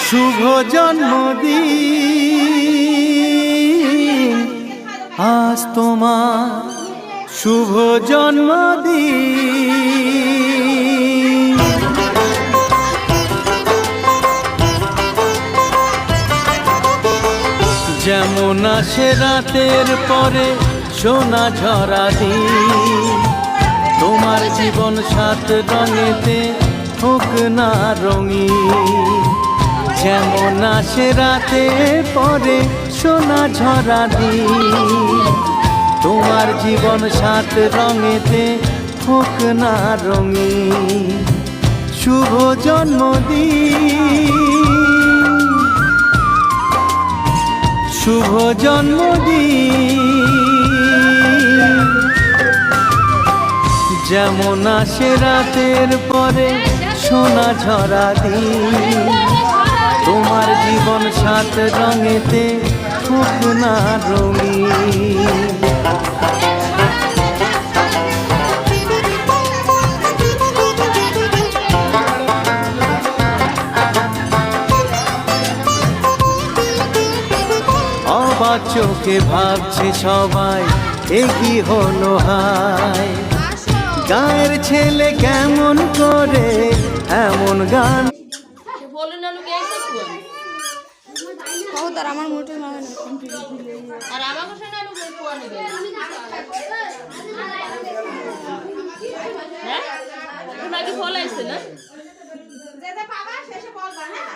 শুভ জন্মদিন আজ তোমার, শুভ জন্মদিন। যেমন আসে রাতের পরে সোনা ঝরা দিন, তোমার জীবন সাত রঙেতে হোক না রঙিন। যেমন আসে রাতের পরে সোনা ঝরা দিন, তোমার জীবন সাত রঙেতে হোক না রঙিন। শুভ জন্মদিন, শুভ জন্মদিন। যেমন আসে রাতের পরে সোনা ঝরা দিন, তোমার জীবন সাত রঙেতে হোক না রঙিন। অবাক চোখে ভাবছে সবাই এ কি হলো হায়, গায়ের ছেলে কেমন করে এমন গান। আমার মোটে না আর আমার কাছে না লোক কোয়া নেবে হ্যাঁ তোমাকে ফলো আছে না যেটা পাবা শেষে বলবা হ্যাঁ